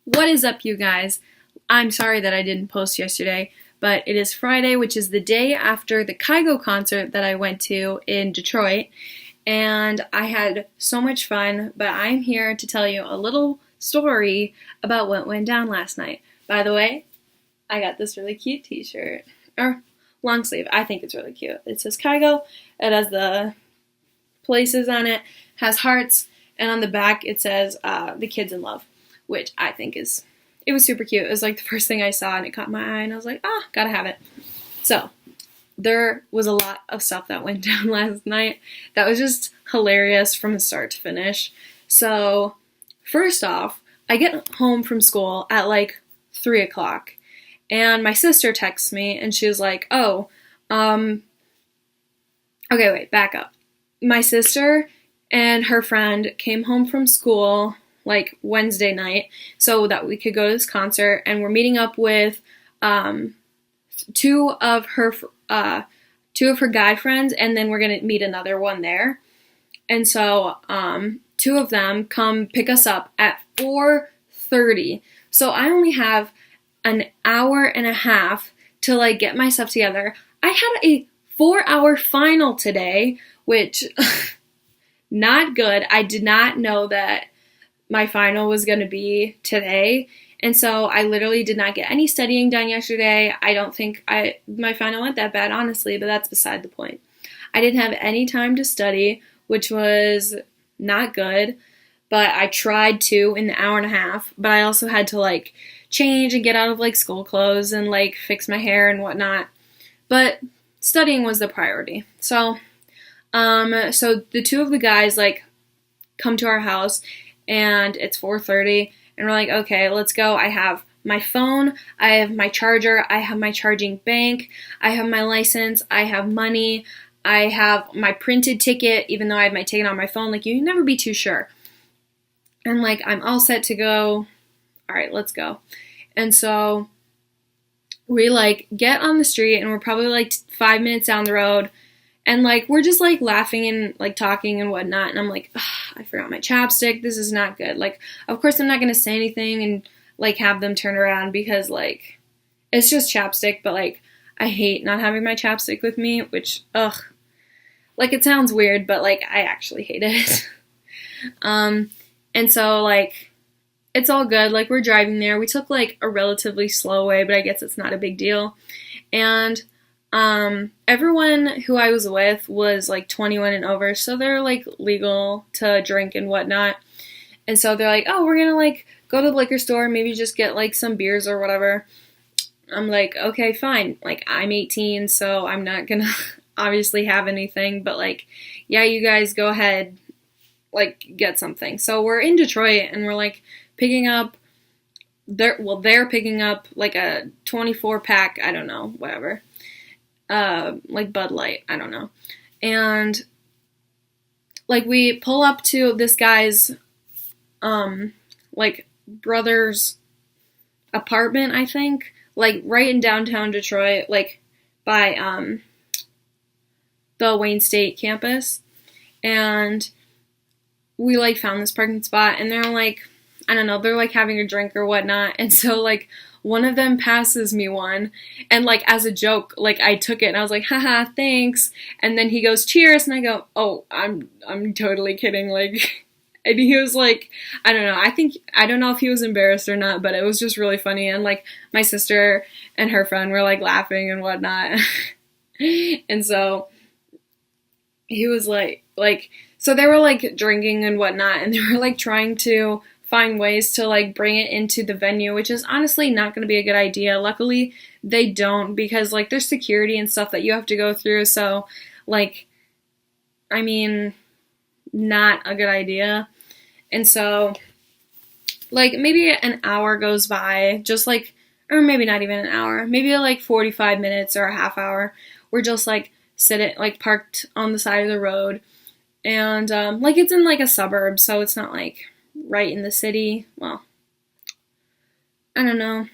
What is up, you guys? I'm sorry that I didn't post yesterday, but it is Friday, which is the day after the Kygo concert that I went to in Detroit, and I had so much fun, but I'm here to tell you a little story about what went down last night. By the way, I got this really cute t-shirt, or long sleeve. I think it's really cute. It says Kygo, it has the places on it, has hearts, and on the back it says the kids in love, which I think it was super cute. It was like the first thing I saw and it caught my eye and I was like, gotta have it. So there was a lot of stuff that went down last night that was just hilarious from start to finish. So first off, I get home from school at like 3 o'clock and my sister texts me and she was like, okay, wait, back up. My sister and her friend came home from school like Wednesday night so that we could go to this concert, and we're meeting up with two of her guy friends, and then we're gonna meet another one there. And so two of them come pick us up at 4:30. So I only have an hour and a half to like get my stuff together. I had a 4-hour final today, which not good. I did not know that my final was going to be today. And so I literally did not get any studying done yesterday. I don't think my final went that bad, honestly, but that's beside the point. I didn't have any time to study, which was not good, but I tried to in the hour and a half, but I also had to like change and get out of like school clothes and like fix my hair and whatnot. But studying was the priority. So the two of the guys like come to our house and it's 4:30 and we're like, okay, let's go. I have my phone, I have my charger, I have my charging bank, I have my license, I have money, I have my printed ticket, even though I have my ticket on my phone. Like, you can never be too sure. And like, I'm all set to go. All right, let's go. And so we like get on the street and we're probably like 5 minutes down the road. And, like, we're just, like, laughing and, like, talking and whatnot. And I'm like, I forgot my chapstick. This is not good. Like, of course I'm not going to say anything and, like, have them turn around because, like, it's just chapstick. But, like, I hate not having my chapstick with me, which, like, it sounds weird, but, like, I actually hate it. And so, like, it's all good. Like, we're driving there. We took, like, a relatively slow way, but I guess it's not a big deal. And everyone who I was with was like 21 and over, so they're like legal to drink and whatnot. And so they're like, we're gonna like go to the liquor store, maybe just get like some beers or whatever. I'm like, okay, fine. Like, I'm 18, so I'm not gonna obviously have anything, but like, yeah, you guys go ahead, like, get something. So we're in Detroit and we're like picking up they're picking up like a 24 pack, I don't know, whatever. Like Bud Light, I don't know. And like we pull up to this guy's like brother's apartment, I think, like right in downtown Detroit, like by the Wayne State campus. And we like found this parking spot and they're like, I don't know, they're like having a drink or whatnot. And so like one of them passes me one, and like as a joke, like I took it and I was like, haha, thanks. And then he goes, cheers, and I go, oh, I'm totally kidding. Like, and he was like, I don't know, I don't know if he was embarrassed or not, but it was just really funny. And like my sister and her friend were like laughing and whatnot. And so he was like, so they were like drinking and whatnot, and they were like trying to find ways to like bring it into the venue, which is honestly not going to be a good idea. Luckily, they don't, because like there's security and stuff that you have to go through. So like, I mean, not a good idea. And so like maybe an hour goes by, just like, or maybe not even an hour, maybe like 45 minutes or a half hour. We're just like sitting, like parked on the side of the road. And like it's in like a suburb, so it's not like right in the city. Well, I don't know.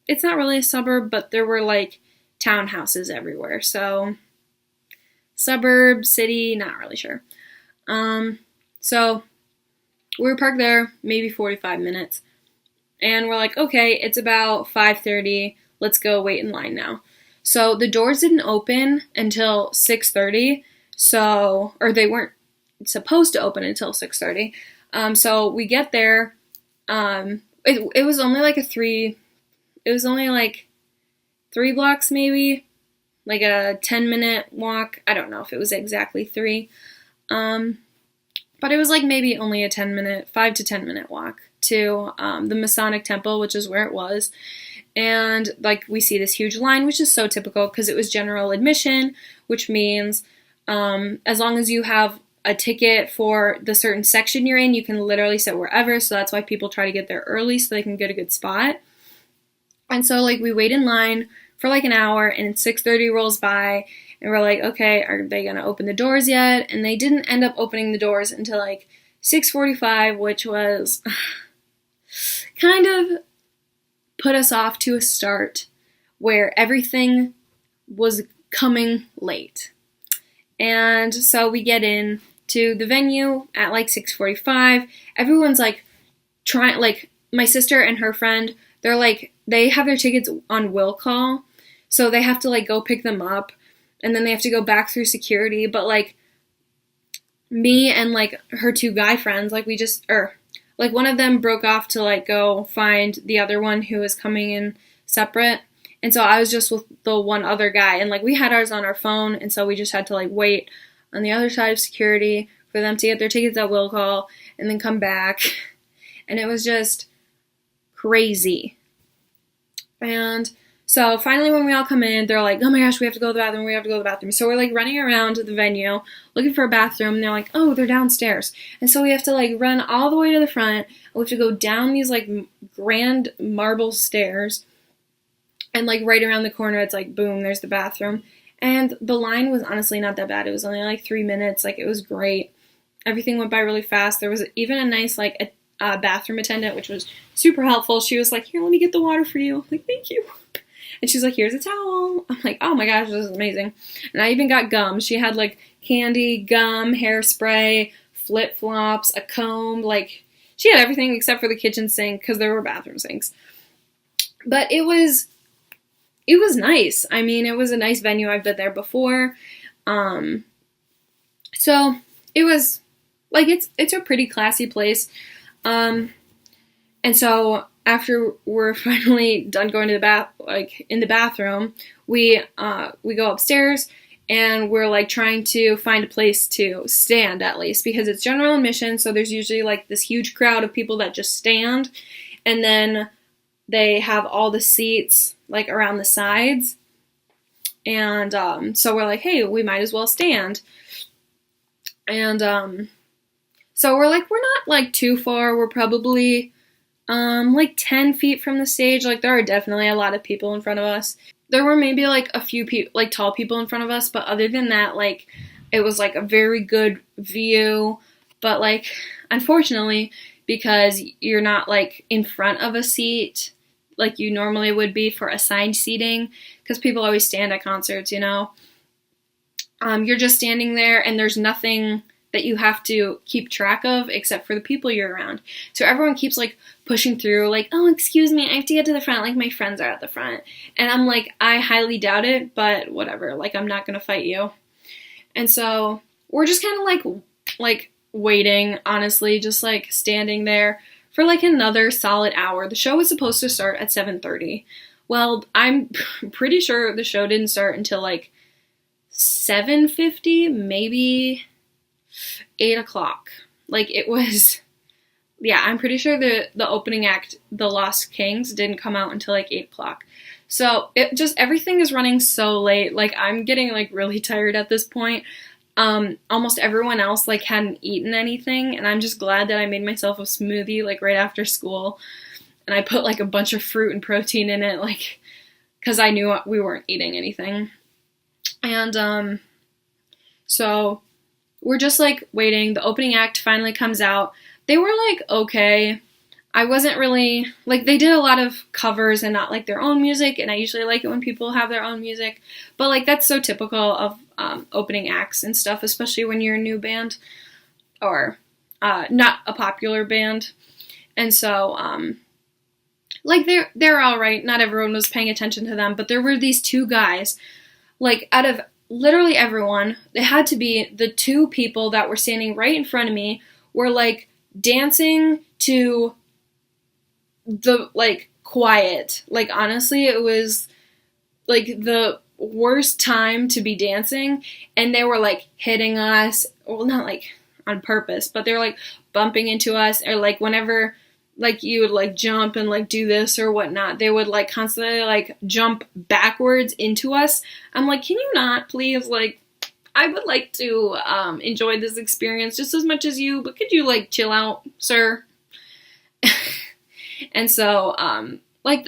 It's not really a suburb, but there were like townhouses everywhere. So suburb, city, not really sure. So we were parked there maybe 45 minutes. And we're like, okay, it's about 5:30. Let's go wait in line now. So the doors didn't open until 6:30. Or they weren't supposed to open until 6:30. So we get there. It was only like it was only like 3 blocks maybe, like a 10-minute walk. I don't know if it was exactly 3. But it was like maybe only a 5 to 10-minute walk to the Masonic Temple, which is where it was. And like we see this huge line, which is so typical because it was general admission, which means as long as you have a ticket for the certain section you're in, you can literally sit wherever. So that's why people try to get there early so they can get a good spot. And so like we wait in line for like an hour, and 6:30 rolls by, and we're like, okay, are they gonna open the doors yet? And they didn't end up opening the doors until like 6:45, which was kind of put us off to a start where everything was coming late. And so we get in to the venue at like 6:45. Everyone's like trying, like my sister and her friend, they're like, they have their tickets on will call, so they have to like go pick them up, and then they have to go back through security. But like me and like her 2 guy friends, like like one of them broke off to like go find the other one who was coming in separate. And so I was just with the one other guy, and like we had ours on our phone, and so we just had to like wait on the other side of security for them to get their tickets at will call and then come back. And it was just crazy. And so finally when we all come in, they're like, oh my gosh, we have to go to the bathroom. So we're like running around the venue looking for a bathroom, and they're like, oh, they're downstairs. And so we have to like run all the way to the front, and we have to go down these like grand marble stairs, and like right around the corner it's like boom, there's the bathroom. And the line was honestly not that bad. It was only like 3 minutes. Like it was great. Everything went by really fast. There was even a nice like a bathroom attendant, which was super helpful. She was like, here, let me get the water for you. I'm like, thank you. And she's like, here's a towel. I'm like, oh my gosh, this is amazing. And I even got gum. She had like candy, gum, hairspray, flip-flops, a comb. Like she had everything except for the kitchen sink because there were bathroom sinks. But it was nice. I mean, it was a nice venue. I've been there before. So it was like, it's a pretty classy place. And so after we're finally done going to in the bathroom, we go upstairs, and we're like trying to find a place to stand at least, because it's general admission. So there's usually like this huge crowd of people that just stand, and then they have all the seats like around the sides. And so we're like, hey, we might as well stand. And so we're like, we're not like too far. We're probably like 10 feet from the stage. Like there are definitely a lot of people in front of us. There were maybe like a few like tall people in front of us, but other than that, like it was like a very good view. But like unfortunately, because you're not like in front of a seat like you normally would be for assigned seating, because people always stand at concerts, you know. You're just standing there, and there's nothing that you have to keep track of except for the people you're around. So everyone keeps like pushing through, like, oh, excuse me, I have to get to the front, like my friends are at the front. And I'm like, I highly doubt it, but whatever, like I'm not gonna fight you. And so we're just kind of like waiting, honestly, just like standing there for like another solid hour. The show was supposed to start at 7:30. Well, I'm pretty sure the show didn't start until like 7:50, maybe 8 o'clock. Like it was, yeah, I'm pretty sure the opening act, The Lost Kings, didn't come out until like 8 o'clock. So it just, everything is running so late. Like I'm getting like really tired at this point. Almost everyone else like hadn't eaten anything, and I'm just glad that I made myself a smoothie like right after school, and I put like a bunch of fruit and protein in it, like, cause I knew we weren't eating anything. And so we're just like waiting. The opening act finally comes out. They were like, okay. I wasn't really, like, they did a lot of covers and not like their own music, and I usually like it when people have their own music, but like that's so typical of opening acts and stuff, especially when you're a new band or not a popular band. And so Like they're all right. Not everyone was paying attention to them, but there were these two guys. Like out of literally everyone, it had to be the two people that were standing right in front of me were like dancing to the like quiet. Like honestly, it was like the worst time to be dancing, and they were like hitting us. Well, not like on purpose, but they were like bumping into us, or like whenever like you would like jump and like do this or whatnot, they would like constantly like jump backwards into us. I'm like, can you not please, like, I would like to enjoy this experience just as much as you, but could you like chill out, sir? And so like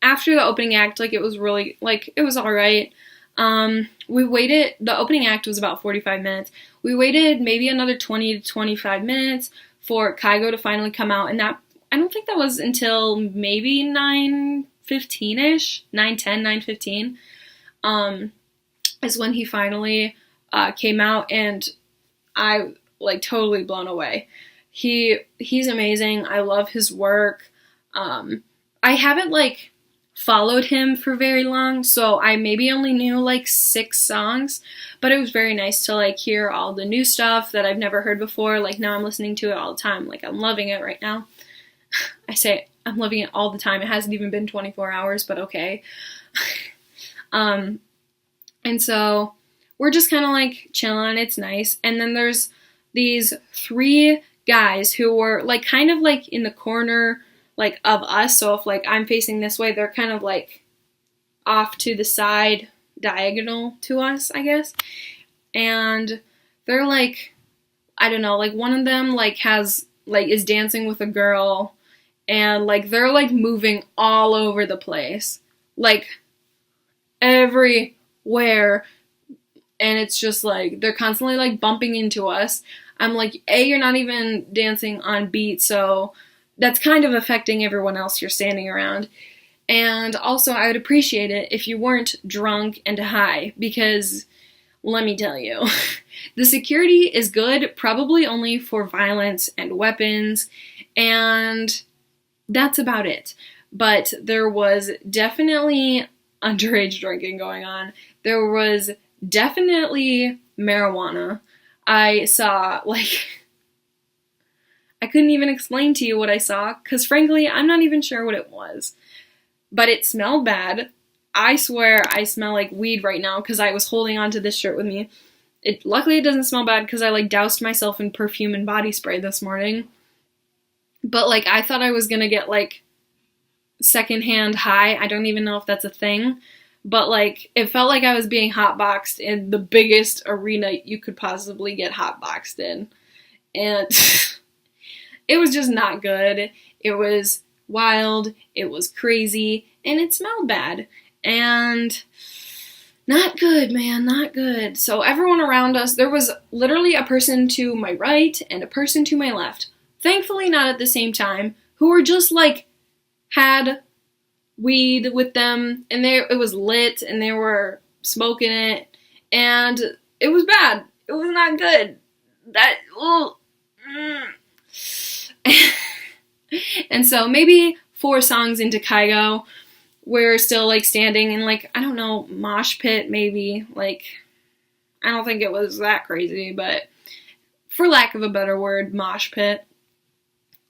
after the opening act, like it was really like it was all right. We waited. The opening act was about 45 minutes. We waited maybe another 20 to 25 minutes for Kygo to finally come out, and that I don't think that was until maybe 9:15ish, 9:10, 9:15, is when he finally came out, and I like totally blown away. He's amazing. I love his work. I haven't like followed him for very long, so I maybe only knew like 6 songs, but it was very nice to like hear all the new stuff that I've never heard before. Like now I'm listening to it all the time. Like I'm loving it right now. I say I'm loving it all the time. It hasn't even been 24 hours, but okay. And so we're just kind of like chilling. It's nice. And then there's these 3 guys who were like kind of like in the corner like of us. So if like I'm facing this way, they're kind of like off to the side, diagonal to us, I guess. And they're like, I don't know, like one of them like has like is dancing with a girl, and like they're like moving all over the place, like everywhere. And it's just like they're constantly like bumping into us. I'm like, A, you're not even dancing on beat, so that's kind of affecting everyone else you're standing around. And also, I would appreciate it if you weren't drunk and high, because let me tell you, the security is good, probably only for violence and weapons, and that's about it. But there was definitely underage drinking going on. There was definitely marijuana. I saw, like, I couldn't even explain to you what I saw, because frankly, I'm not even sure what it was. But it smelled bad. I swear I smell like weed right now, because I was holding onto this shirt with me. Luckily it doesn't smell bad, because I like doused myself in perfume and body spray this morning. But like, I thought I was gonna get like secondhand high. I don't even know if that's a thing. But like, it felt like I was being hotboxed in the biggest arena you could possibly get hotboxed in. And it was just not good. It was wild, it was crazy, and it smelled bad. And not good, man, not good. So everyone around us, there was literally a person to my right and a person to my left. Thankfully not at the same time, who were just like, had weed with them, and it was lit, and they were smoking it, and it was bad. It was not good. And so maybe 4 songs into Kygo, we're still like standing in like, I don't know, mosh pit maybe. Like, I don't think it was that crazy, but for lack of a better word, mosh pit.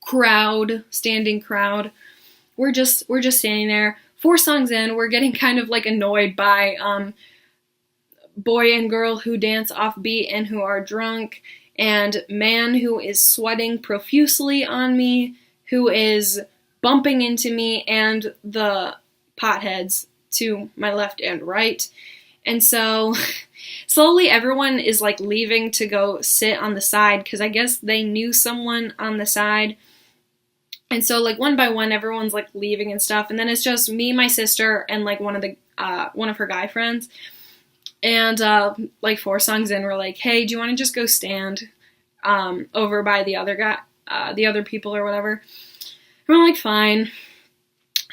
Crowd, standing crowd. We're just standing there. 4 songs in, we're getting kind of like annoyed by boy and girl who dance off beat and who are drunk, and man who is sweating profusely on me, who is bumping into me, and the potheads to my left and right. And so slowly everyone is like leaving to go sit on the side, because I guess they knew someone on the side. And so like one by one everyone's like leaving and stuff, and then it's just me, my sister, and like one of her guy friends. And like 4 songs in, we're like, hey, do you want to just go stand over by the other guy, the other people or whatever? And we're like, fine.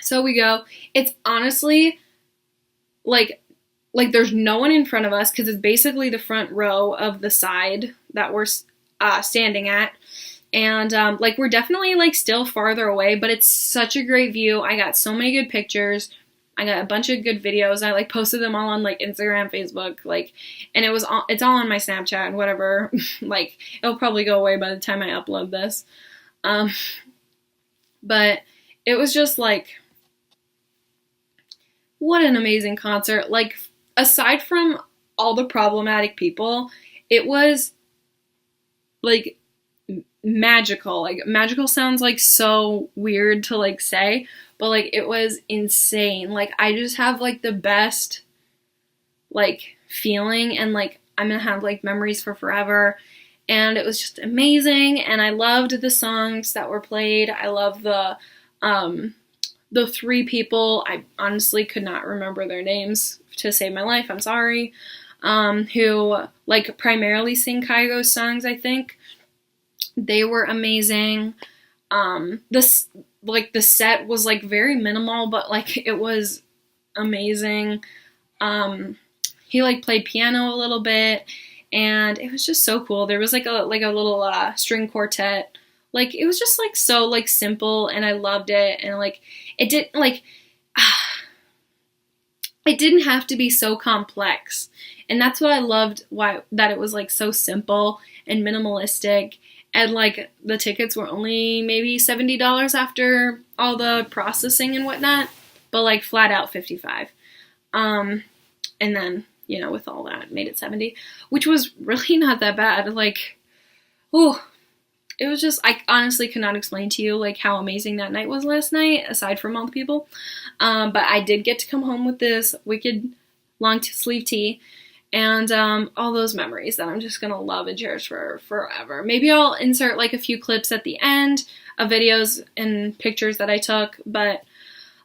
So we go. It's honestly like there's no one in front of us, because it's basically the front row of the side that we're standing at. And like we're definitely like still farther away, but it's such a great view. I got so many good pictures. I got a bunch of good videos. I like posted them all on like Instagram, Facebook, like, and it's all on my Snapchat and whatever. Like it'll probably go away by the time I upload this. But it was just like, what an amazing concert. Like, aside from all the problematic people, it was like magical. Like, magical sounds like so weird to like say, but like it was insane. Like, I just have like the best like feeling, and like I'm gonna have like memories for forever. And it was just amazing, and I loved the songs that were played. I love the 3 people, I honestly could not remember their names to save my life, I'm sorry, who like primarily sing Kygo's songs, I think. They were amazing. This like the set was like very minimal, but like it was amazing. He like played piano a little bit, and it was just so cool. There was like a little string quartet. Like it was just like so like simple, and I loved it. And like it didn't like it didn't have to be so complex, and that's what I loved. That it was like so simple and minimalistic, and like the tickets were only maybe $70 after all the processing and whatnot, but like flat out $55. And then, you know, with all that, made it $70, which was really not that bad. Like, oh, it was just, I honestly could not explain to you like how amazing that night was last night, aside from all the people. But I did get to come home with this wicked long sleeve tee, and all those memories that I'm just gonna love and cherish for forever. Maybe I'll insert like a few clips at the end of videos and pictures that I took, but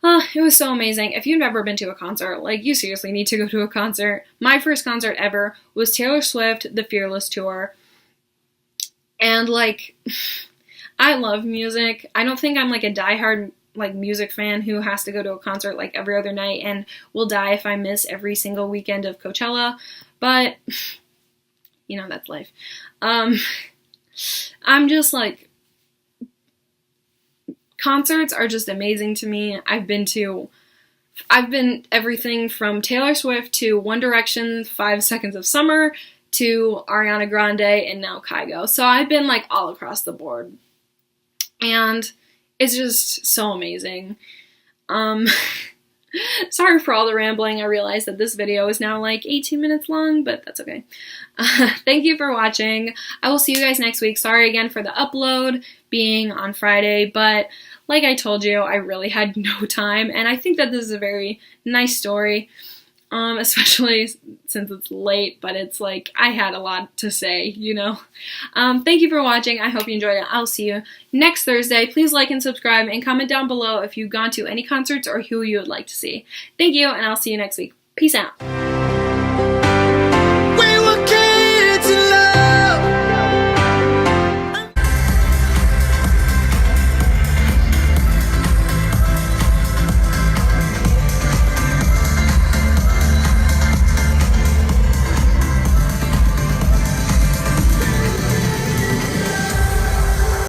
it was so amazing. If you've never been to a concert, like, you seriously need to go to a concert. My first concert ever was Taylor Swift, the Fearless Tour. And, like, I love music. I don't think I'm, like, a diehard, like, music fan who has to go to a concert, like, every other night and will die if I miss every single weekend of Coachella. But, you know, that's life. I'm just, like, concerts are just amazing to me. I've been everything from Taylor Swift to One Direction, 5 Seconds of Summer, to Ariana Grande, and now Kygo. So I've been like all across the board, and it's just so amazing. Sorry for all the rambling. I realize that this video is now like 18 minutes long, but that's okay. Thank you for watching. I will see you guys next week. Sorry again for the upload being on Friday, but like I told you, I really had no time, and I think that this is a very nice story, especially since it's late, but it's like I had a lot to say, you know. Thank you for watching. I hope you enjoyed it. I'll see you next Thursday. Please like and subscribe, and comment down below if you've gone to any concerts or who you would like to see. Thank you, and I'll see you next week. Peace out.